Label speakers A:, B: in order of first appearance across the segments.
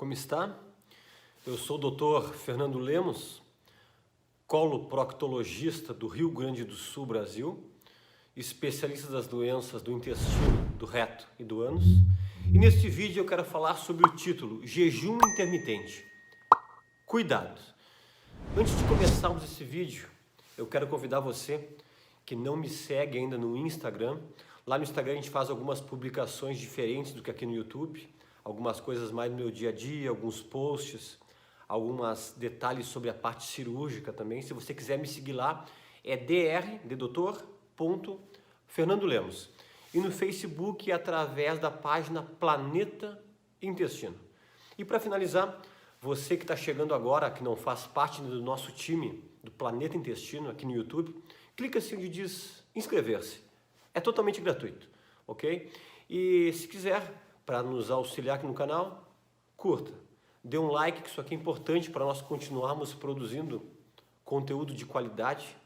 A: Como está? Eu sou o Dr. Fernando Lemos, coloproctologista do Rio Grande do Sul, Brasil, especialista das doenças do intestino, do reto e do ânus. E neste vídeo eu quero falar sobre o título Jejum intermitente. Cuidado! Antes de começarmos esse vídeo, eu quero convidar você que não me segue ainda no Instagram. Lá no Instagram a gente faz algumas publicações diferentes do que aqui no YouTube. Algumas coisas mais do meu dia a dia, alguns posts, alguns detalhes sobre a parte cirúrgica também. Se você quiser me seguir lá, é Fernando Lemos. E no Facebook, através da página Planeta Intestino. E para finalizar, você que está chegando agora, que não faz parte do nosso time do Planeta Intestino aqui no YouTube, clica assim onde diz inscrever-se. É totalmente gratuito, ok? E se quiser, para nos auxiliar aqui no canal, curta, dê um like, que isso aqui é importante para nós continuarmos produzindo conteúdo de qualidade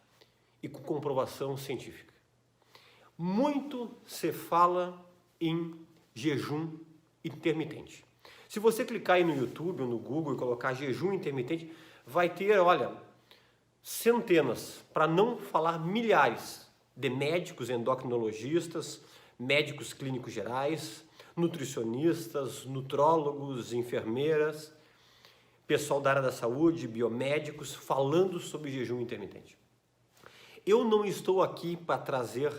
A: e com comprovação científica. Muito se fala em jejum intermitente. Se você clicar aí no YouTube ou no Google e colocar jejum intermitente, vai ter, olha, centenas, para não falar milhares, de médicos endocrinologistas, médicos clínicos gerais, nutricionistas, nutrólogos, enfermeiras, pessoal da área da saúde, biomédicos, falando sobre jejum intermitente. Eu não estou aqui para trazer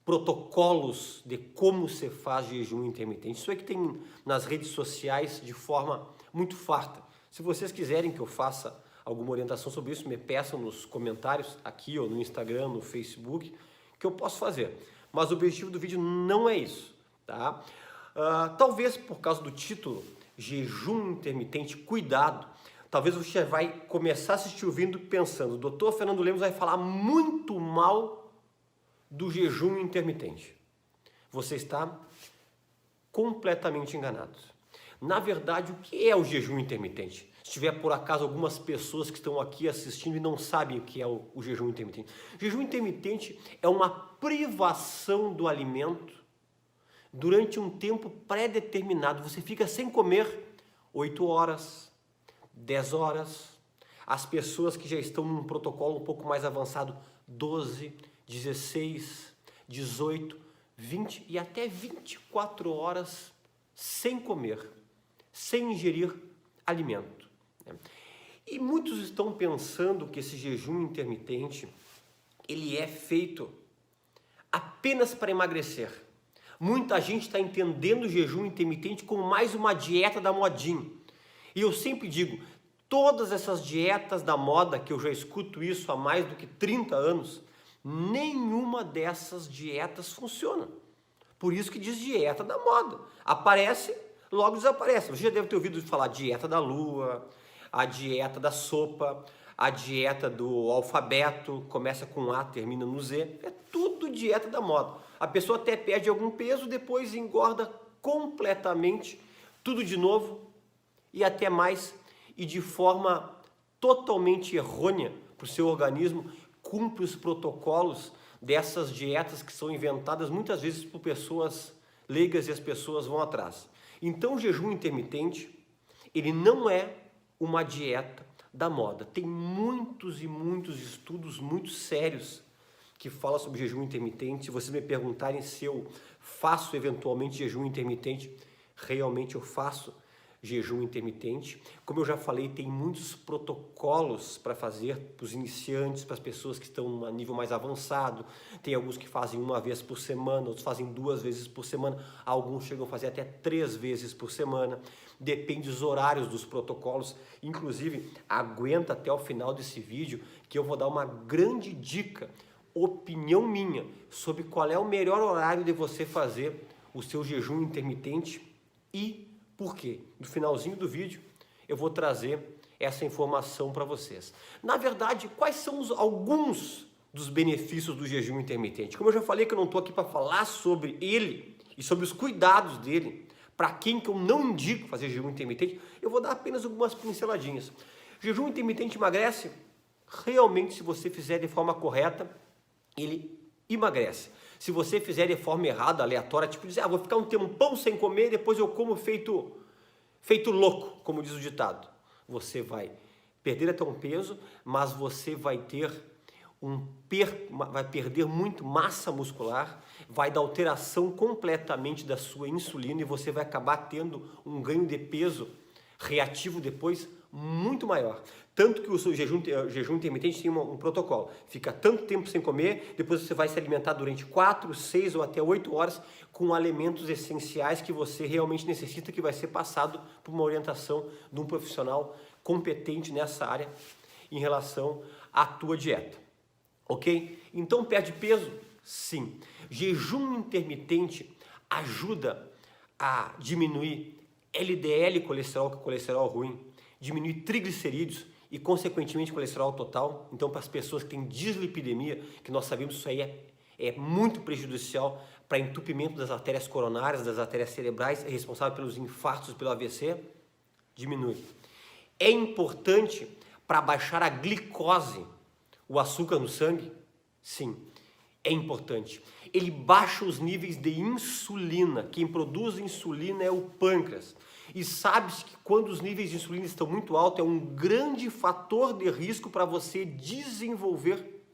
A: protocolos de como se faz jejum intermitente. Isso é que tem nas redes sociais de forma muito farta. Se vocês quiserem que eu faça alguma orientação sobre isso, me peçam nos comentários aqui ou no Instagram, no Facebook, que eu posso fazer. Mas o objetivo do vídeo não é isso, tá? Talvez por causa do título, jejum intermitente, cuidado, talvez você vai começar a assistir o vídeo pensando, o Dr. Fernando Lemos vai falar muito mal do jejum intermitente. Você está completamente enganado. Na verdade, o que é o jejum intermitente? Se tiver por acaso algumas pessoas que estão aqui assistindo e não sabem o que é o jejum intermitente. O jejum intermitente é uma privação do alimento durante um tempo pré-determinado. Você fica sem comer 8 horas, 10 horas. As pessoas que já estão num protocolo um pouco mais avançado, 12, 16, 18, 20 e até 24 horas sem comer, sem ingerir alimento. E muitos estão pensando que esse jejum intermitente, ele é feito apenas para emagrecer. Muita gente está entendendo o jejum intermitente como mais uma dieta da modinha. E eu sempre digo, todas essas dietas da moda, que eu já escuto isso há mais do que 30 anos, nenhuma dessas dietas funciona. Por isso que diz dieta da moda. Aparece, logo desaparece. Você já deve ter ouvido falar dieta da lua, a dieta da sopa, a dieta do alfabeto, começa com A, termina no Z. É tudo dieta da moda. A pessoa até perde algum peso, depois engorda completamente, tudo de novo e até mais, e de forma totalmente errônea para o seu organismo, cumpre os protocolos dessas dietas que são inventadas muitas vezes por pessoas leigas e as pessoas vão atrás. Então o jejum intermitente, ele não é uma dieta da moda. Tem muitos e muitos estudos muito sérios que falam sobre jejum intermitente. Se vocês me perguntarem se eu faço eventualmente jejum intermitente, realmente eu faço jejum intermitente. Como eu já falei, tem muitos protocolos para fazer para os iniciantes, para as pessoas que estão a nível mais avançado. Tem alguns que fazem uma vez por semana, outros fazem 2 vezes por semana, alguns chegam a fazer até 3 vezes por semana. Depende dos horários dos protocolos. Inclusive, aguenta até o final desse vídeo que eu vou dar uma grande dica, opinião minha, sobre qual é o melhor horário de você fazer o seu jejum intermitente e por quê? No finalzinho do vídeo eu vou trazer essa informação para vocês. Na verdade, quais são alguns dos benefícios do jejum intermitente? Como eu já falei que eu não estou aqui para falar sobre ele e sobre os cuidados dele, para quem que eu não indico fazer jejum intermitente, eu vou dar apenas algumas pinceladinhas. Jejum intermitente emagrece? Realmente, se você fizer de forma correta, ele emagrece. Se você fizer de forma errada, aleatória, tipo dizer, vou ficar um tempão sem comer, depois eu como feito feito louco, como diz o ditado. Você vai perder até um peso, mas você vai ter vai perder muito massa muscular, vai dar alteração completamente da sua insulina e você vai acabar tendo um ganho de peso reativo depois muito maior. Tanto que o seu jejum intermitente tem um protocolo. Fica tanto tempo sem comer, depois você vai se alimentar durante 4, 6 ou até 8 horas com alimentos essenciais que você realmente necessita, que vai ser passado por uma orientação de um profissional competente nessa área em relação à tua dieta. Ok? Então perde peso? Sim. Jejum intermitente ajuda a diminuir LDL colesterol, que é colesterol ruim, diminuir triglicerídeos e consequentemente colesterol total. Então para as pessoas que têm dislipidemia, que nós sabemos que isso aí é muito prejudicial para entupimento das artérias coronárias, das artérias cerebrais, é responsável pelos infartos, pelo AVC, diminui. É importante para baixar a glicose, o açúcar no sangue? Sim, é importante. Ele baixa os níveis de insulina. Quem produz insulina é o pâncreas. E sabe-se que quando os níveis de insulina estão muito altos, é um grande fator de risco para você desenvolver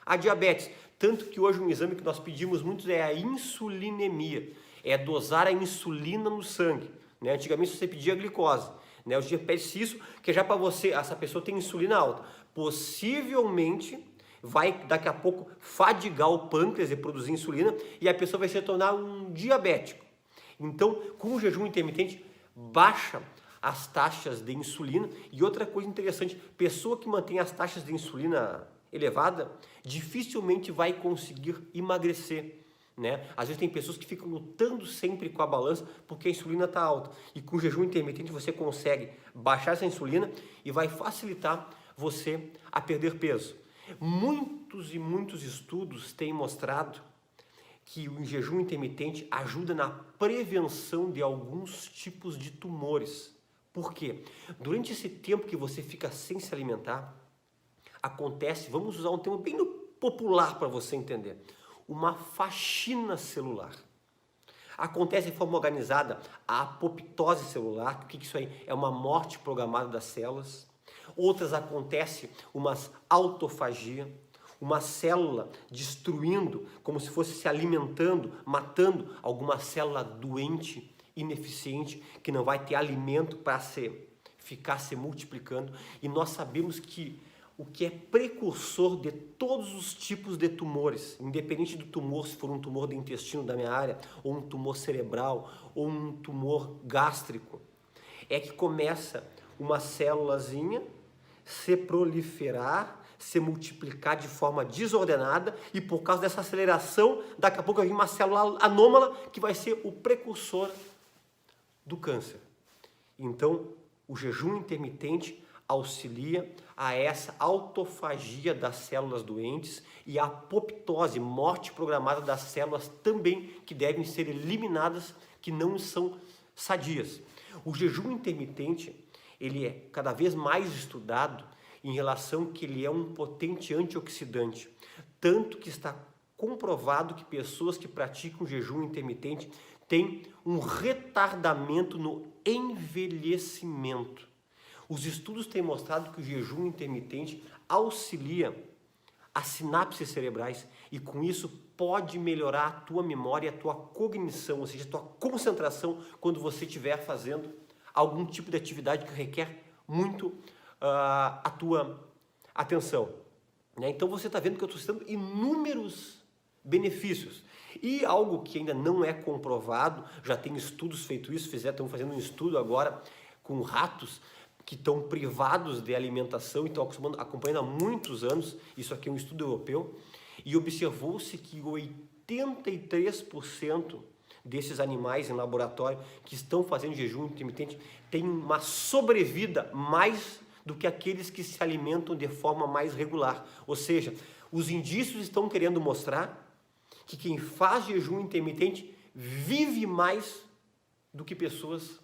A: a diabetes. Tanto que hoje um exame que nós pedimos muito é a insulinemia. É dosar a insulina no sangue. Né? Antigamente você pedia a glicose. Né? Hoje em dia pede-se isso, que é já para você, essa pessoa tem insulina alta. Possivelmente vai daqui a pouco fadigar o pâncreas e produzir insulina e a pessoa vai se tornar um diabético. Então, com o jejum intermitente, baixa as taxas de insulina. E outra coisa interessante, pessoa que mantém as taxas de insulina elevada, dificilmente vai conseguir emagrecer. Né? Às vezes tem pessoas que ficam lutando sempre com a balança porque a insulina está alta. E com o jejum intermitente você consegue baixar essa insulina e vai facilitar você a perder peso. Muitos e muitos estudos têm mostrado que o jejum intermitente ajuda na prevenção de alguns tipos de tumores. Por quê? Durante esse tempo que você fica sem se alimentar, acontece, vamos usar um termo bem popular para você entender, uma faxina celular. Acontece de forma organizada a apoptose celular. O que isso aí? É uma morte programada das células. Outras acontece uma autofagia, uma célula destruindo, como se fosse se alimentando, matando alguma célula doente, ineficiente, que não vai ter alimento para ficar se multiplicando. E nós sabemos que o que é precursor de todos os tipos de tumores, independente do tumor, se for um tumor do intestino da minha área, ou um tumor cerebral, ou um tumor gástrico, é que começa uma célulazinha se proliferar, se multiplicar de forma desordenada e por causa dessa aceleração, daqui a pouco vai vir uma célula anômala que vai ser o precursor do câncer. Então, o jejum intermitente auxilia a essa autofagia das células doentes e a apoptose, morte programada das células também, que devem ser eliminadas, que não são sadias. O jejum intermitente, ele é cada vez mais estudado em relação que ele é um potente antioxidante, tanto que está comprovado que pessoas que praticam jejum intermitente têm um retardamento no envelhecimento. Os estudos têm mostrado que o jejum intermitente auxilia as sinapses cerebrais e com isso pode melhorar a tua memória, a tua cognição, ou seja, a tua concentração quando você estiver fazendo algum tipo de atividade que requer muito a tua atenção. Né? Então você está vendo que eu estou citando inúmeros benefícios. E algo que ainda não é comprovado, já tem estudos feito isso, estão fazendo um estudo agora com ratos que estão privados de alimentação e estão acompanhando há muitos anos, isso aqui é um estudo europeu, e observou-se que 83% desses animais em laboratório que estão fazendo jejum intermitente têm uma sobrevida mais do que aqueles que se alimentam de forma mais regular. Ou seja, os indícios estão querendo mostrar que quem faz jejum intermitente vive mais do que pessoas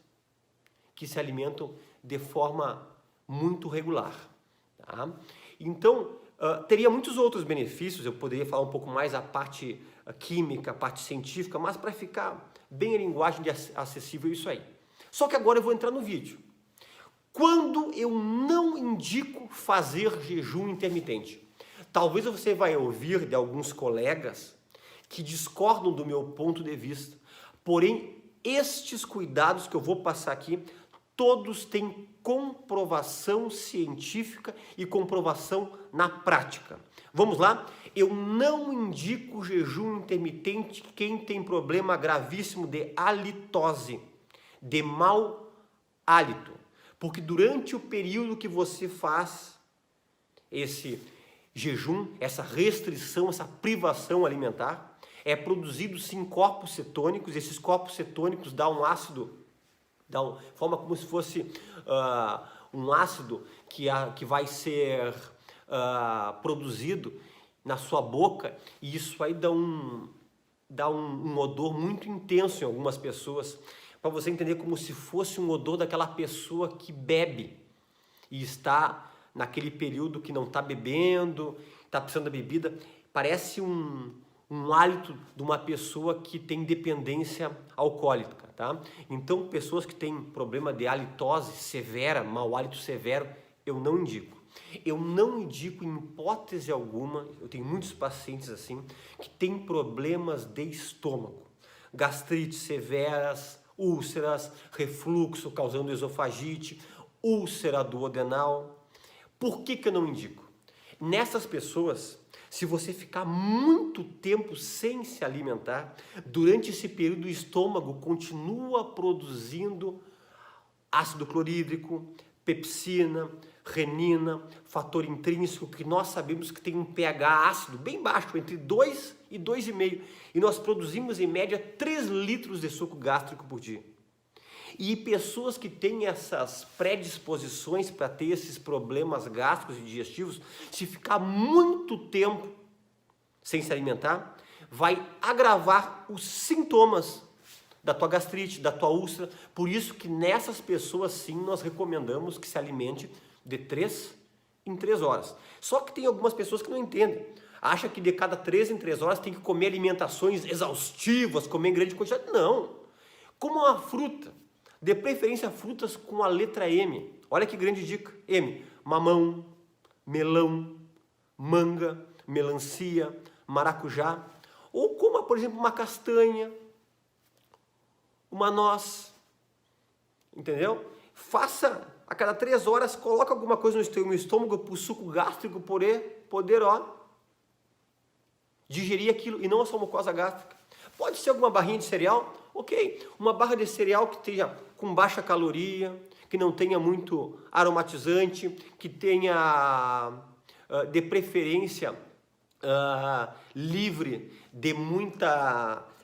A: que se alimentam de forma muito regular. Tá? Então, teria muitos outros benefícios, eu poderia falar um pouco mais a parte química, a parte científica, mas para ficar bem em linguagem acessível isso aí. Só que agora eu vou entrar no vídeo. Quando eu não indico fazer jejum intermitente? Talvez você vai ouvir de alguns colegas que discordam do meu ponto de vista. Porém, estes cuidados que eu vou passar aqui, todos têm comprovação científica e comprovação na prática. Vamos lá? Eu não indico jejum intermitente quem tem problema gravíssimo de halitose, de mau hálito. Porque durante o período que você faz esse jejum, essa restrição, essa privação alimentar, é produzido sim corpos cetônicos. Esses corpos cetônicos dão um ácido, forma como se fosse um ácido que vai ser produzido na sua boca, e isso aí dá um odor muito intenso em algumas pessoas, para você entender, como se fosse um odor daquela pessoa que bebe e está naquele período que não está bebendo, está precisando da bebida. Parece um hálito de uma pessoa que tem dependência alcoólica, tá? Então, pessoas que têm problema de halitose severa, mau hálito severo, eu não indico. Eu não indico em hipótese alguma. Eu tenho muitos pacientes assim, que têm problemas de estômago, gastrites severas, úlceras, refluxo causando esofagite, úlcera duodenal. Por que eu não indico? Nessas pessoas, se você ficar muito tempo sem se alimentar, durante esse período o estômago continua produzindo ácido clorídrico, pepsina, renina, fator intrínseco, que nós sabemos que tem um pH ácido bem baixo, entre 2 e 2,5, e nós produzimos em média 3 litros de suco gástrico por dia. E pessoas que têm essas predisposições para ter esses problemas gástricos e digestivos, se ficar muito tempo sem se alimentar, vai agravar os sintomas da tua gastrite, da tua úlcera. Por isso que nessas pessoas sim nós recomendamos que se alimente de 3 em 3 horas. Só que tem algumas pessoas que não entendem. Acha que de cada 3 em 3 horas tem que comer alimentações exaustivas, comer em grande quantidade. Não. Como uma fruta. De preferência frutas com a letra M. Olha que grande dica. M. Mamão, melão, manga, melancia, maracujá. Ou coma, por exemplo, uma castanha, uma noz. Entendeu? Faça a cada 3 horas, coloca alguma coisa no estômago para o suco gástrico poder digerir aquilo, e não a sua mucosa gástrica. Pode ser alguma barrinha de cereal, ok. Uma barra de cereal que esteja com baixa caloria, que não tenha muito aromatizante, que tenha, de preferência, livre de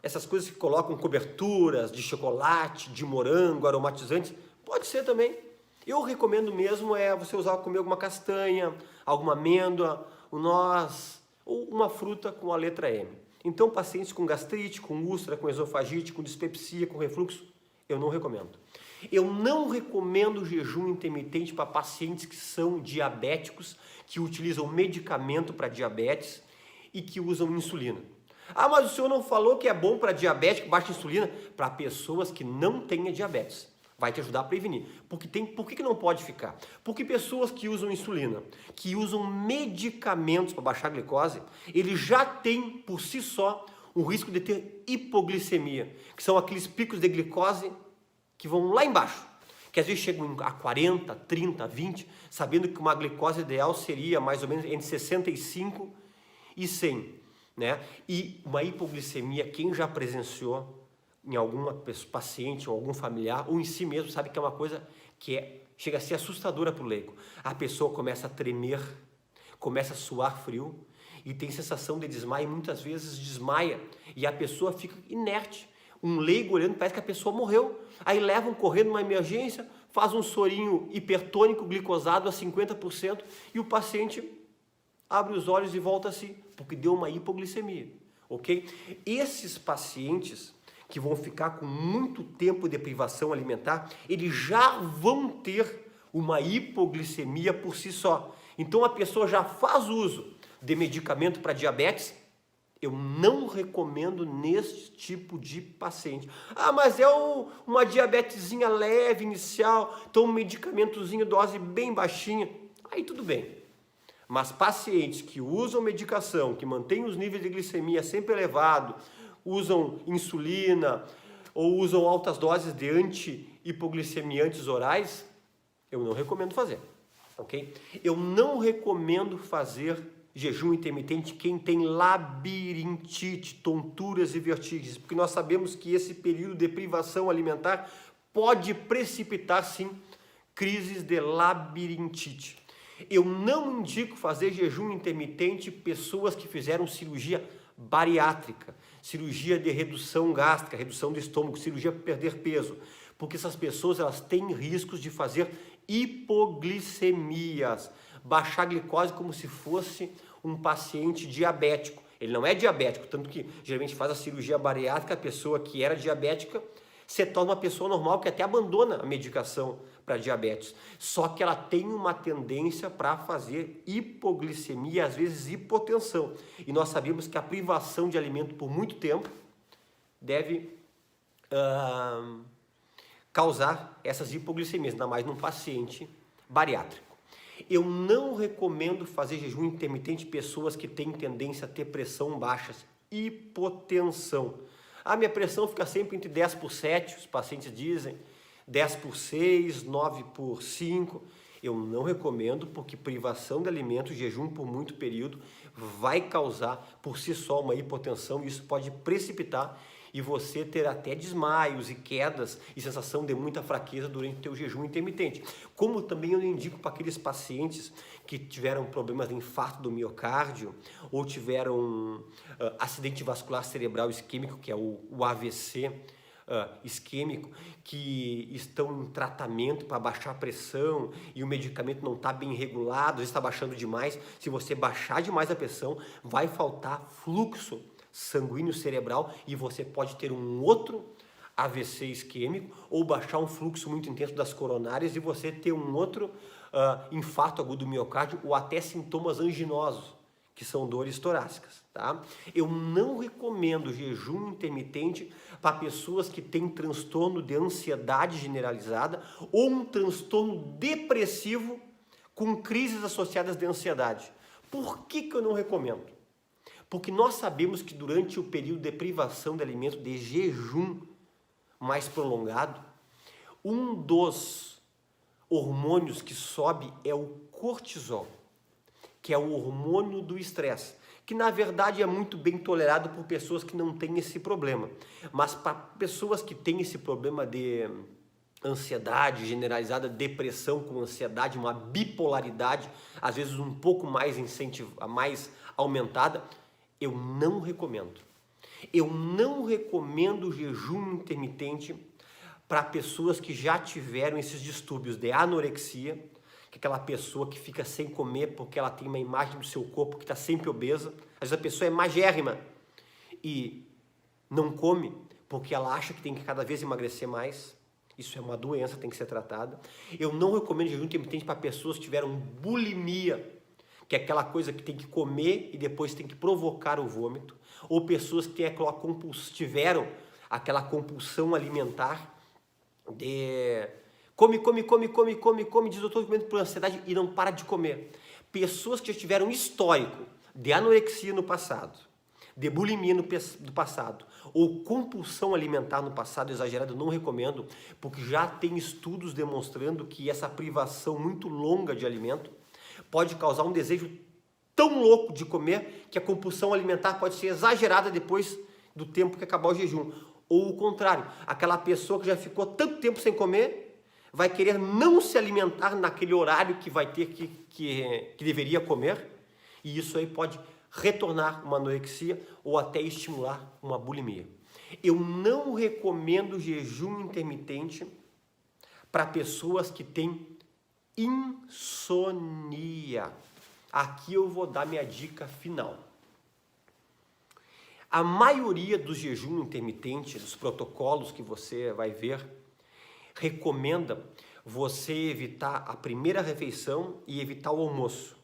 A: essas coisas que colocam coberturas de chocolate, de morango, aromatizantes. Pode ser também. Eu recomendo mesmo você comer alguma castanha, alguma amêndoa, um noz, ou uma fruta com a letra M. Então, pacientes com gastrite, com úlcera, com esofagite, com dispepsia, com refluxo, eu não recomendo. Eu não recomendo jejum intermitente para pacientes que são diabéticos, que utilizam medicamento para diabetes e que usam insulina. Ah, mas o senhor não falou que é bom para diabético, baixa insulina? Para pessoas que não têm diabetes. Vai te ajudar a prevenir. Por que não pode ficar? Porque pessoas que usam insulina, que usam medicamentos para baixar a glicose, eles já têm por si só o risco de ter hipoglicemia, que são aqueles picos de glicose que vão lá embaixo, que às vezes chegam a 40, 30, 20, sabendo que uma glicose ideal seria mais ou menos entre 65 e 100, né? E uma hipoglicemia, quem já presenciou em alguma paciente ou algum familiar, ou em si mesmo, sabe que é uma coisa que chega a ser assustadora para o leigo. A pessoa começa a tremer, começa a suar frio e tem sensação de desmaio, muitas vezes desmaia e a pessoa fica inerte. Um leigo olhando, parece que a pessoa morreu. Aí levam correndo numa emergência, faz um sorinho hipertônico glicosado a 50% e o paciente abre os olhos e volta a si, porque deu uma hipoglicemia, ok? Esses pacientes que vão ficar com muito tempo de privação alimentar, eles já vão ter uma hipoglicemia por si só. Então a pessoa já faz uso de medicamento para diabetes, Eu não recomendo neste tipo de paciente. Ah, mas é uma diabetesinha leve, inicial, então um medicamentozinho, dose bem baixinha. Aí tudo bem. Mas pacientes que usam medicação, que mantêm os níveis de glicemia sempre elevados, usam insulina ou usam altas doses de anti-hipoglicemiantes orais, eu não recomendo fazer, ok? Eu não recomendo fazer jejum intermitente quem tem labirintite, tonturas e vertigens, porque nós sabemos que esse período de privação alimentar pode precipitar, sim, crises de labirintite. Eu não indico fazer jejum intermitente pessoas que fizeram cirurgia bariátrica, cirurgia de redução gástrica, redução do estômago, cirurgia para perder peso, porque essas pessoas elas têm riscos de fazer hipoglicemias, baixar a glicose como se fosse um paciente diabético. Ele não é diabético, tanto que geralmente faz a cirurgia bariátrica, a pessoa que era diabética se torna uma pessoa normal que até abandona a medicação para diabetes. Só que ela tem uma tendência para fazer hipoglicemia, às vezes hipotensão. E nós sabemos que a privação de alimento por muito tempo deve causar essas hipoglicemias, ainda mais num paciente bariátrico. Eu não recomendo fazer jejum intermitente em pessoas que têm tendência a ter pressão baixa, hipotensão. A minha pressão fica sempre entre 10 por 7, os pacientes dizem, 10 por 6, 9 por 5. Eu não recomendo porque privação de alimento, jejum por muito período, vai causar por si só uma hipotensão e isso pode precipitar e você ter até desmaios e quedas e sensação de muita fraqueza durante o teu jejum intermitente. Como também eu indico para aqueles pacientes que tiveram problemas de infarto do miocárdio ou tiveram acidente vascular cerebral isquêmico, que é o AVC isquêmico, que estão em tratamento para baixar a pressão e o medicamento não está bem regulado, às vezes está baixando demais. Se você baixar demais a pressão, vai faltar fluxo sanguíneo cerebral e você pode ter um outro AVC isquêmico ou baixar um fluxo muito intenso das coronárias e você ter um outro infarto agudo do miocárdio ou até sintomas anginosos, que são dores torácicas, tá? Eu não recomendo jejum intermitente para pessoas que têm transtorno de ansiedade generalizada ou um transtorno depressivo com crises associadas de ansiedade. Por que eu não recomendo? Porque nós sabemos que durante o período de privação de alimento, de jejum mais prolongado, um dos hormônios que sobe é o cortisol, que é o hormônio do estresse, que na verdade é muito bem tolerado por pessoas que não têm esse problema. Mas para pessoas que têm esse problema de ansiedade generalizada, depressão com ansiedade, uma bipolaridade, às vezes um pouco mais mais aumentada, eu não recomendo. Eu não recomendo jejum intermitente para pessoas que já tiveram esses distúrbios de anorexia, que é aquela pessoa que fica sem comer porque ela tem uma imagem do seu corpo que está sempre obesa. Às vezes a pessoa é magérrima e não come porque ela acha que tem que cada vez emagrecer mais. Isso é uma doença, tem que ser tratada. Eu não recomendo jejum intermitente para pessoas que tiveram bulimia, que é aquela coisa que tem que comer e depois tem que provocar o vômito, ou pessoas que tiveram aquela compulsão alimentar de come, diz eu estou comendo por ansiedade e não para de comer. Pessoas que já tiveram histórico de anorexia no passado, de bulimia no passado, ou compulsão alimentar no passado exagerada, eu não recomendo, porque já tem estudos demonstrando que essa privação muito longa de alimento pode causar um desejo tão louco de comer que a compulsão alimentar pode ser exagerada depois do tempo que acabar o jejum. Ou o contrário, aquela pessoa que já ficou tanto tempo sem comer vai querer não se alimentar naquele horário que vai ter que deveria comer e isso aí pode retornar uma anorexia ou até estimular uma bulimia. Eu não recomendo jejum intermitente para pessoas que têm insônia. Aqui eu vou dar minha dica final. A maioria dos jejum intermitente, dos protocolos que você vai ver, recomenda você evitar a primeira refeição e evitar o almoço.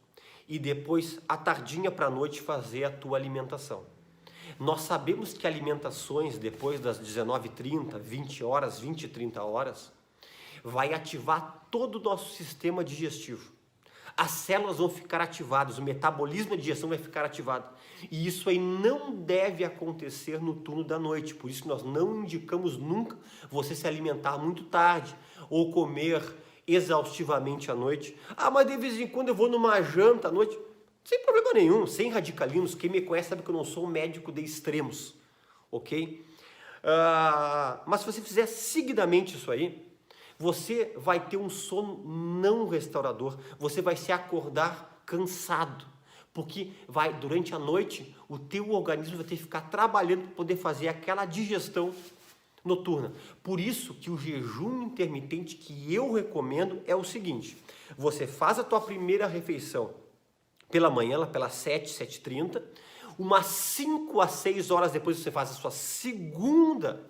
A: E depois, à tardinha para a noite, fazer a tua alimentação. Nós sabemos que alimentações depois das 19h30, 20 horas, 20 e 30 horas, vai ativar todo o nosso sistema digestivo. As células vão ficar ativadas, o metabolismo de digestão vai ficar ativado. E isso aí não deve acontecer no turno da noite. Por isso que nós não indicamos nunca você se alimentar muito tarde ou comer exaustivamente à noite. Ah, mas de vez em quando eu vou numa janta à noite. Sem problema nenhum, sem radicalismos. Quem me conhece sabe que eu não sou um médico de extremos, ok? Mas se você fizer seguidamente isso aí, você vai ter um sono não restaurador, você vai se acordar cansado, porque durante a noite o teu organismo vai ter que ficar trabalhando para poder fazer aquela digestão noturna. Por isso que o jejum intermitente que eu recomendo é o seguinte: você faz a tua primeira refeição pela manhã, lá pelas 7, 7h30, umas 5 a 6 horas depois você faz a sua segunda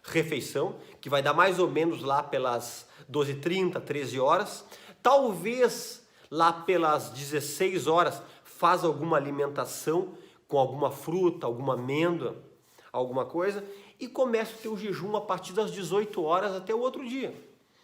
A: refeição, que vai dar mais ou menos lá pelas 12h30, 13 horas. Talvez lá pelas 16 horas faz alguma alimentação com alguma fruta, alguma amêndoa, alguma coisa, e começa o teu jejum a partir das 18 horas até o outro dia.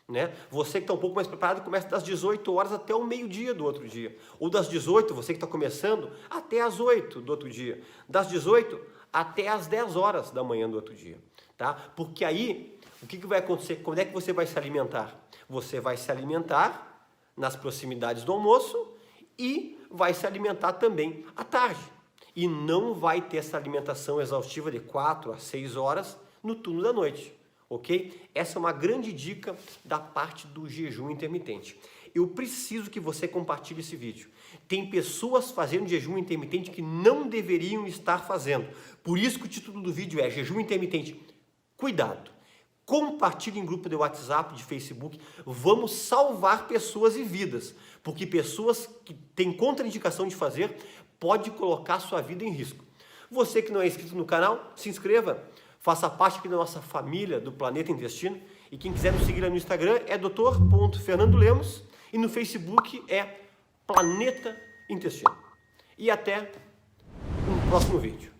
A: Né? Você que está um pouco mais preparado começa das 18 horas até o meio-dia do outro dia. Ou das 18, você que está começando, até as 8 do outro dia. Das 18 até as 10 horas da manhã do outro dia. Tá? Porque aí, o que vai acontecer? Quando é que você vai se alimentar? Você vai se alimentar nas proximidades do almoço e vai se alimentar também à tarde. E não vai ter essa alimentação exaustiva de 4 a 6 horas no turno da noite. Ok? Essa é uma grande dica da parte do jejum intermitente. Eu preciso que você compartilhe esse vídeo. Tem pessoas fazendo jejum intermitente que não deveriam estar fazendo. Por isso que o título do vídeo é Jejum Intermitente. Cuidado. Compartilhe em grupo de WhatsApp, de Facebook. Vamos salvar pessoas e vidas. Porque pessoas que têm contraindicação de fazer pode colocar sua vida em risco. Você que não é inscrito no canal, se inscreva. Faça parte aqui da nossa família do Planeta Intestino. E quem quiser nos seguir lá no Instagram é dr.fernandolemos e no Facebook é Planeta Intestino. E até um próximo vídeo.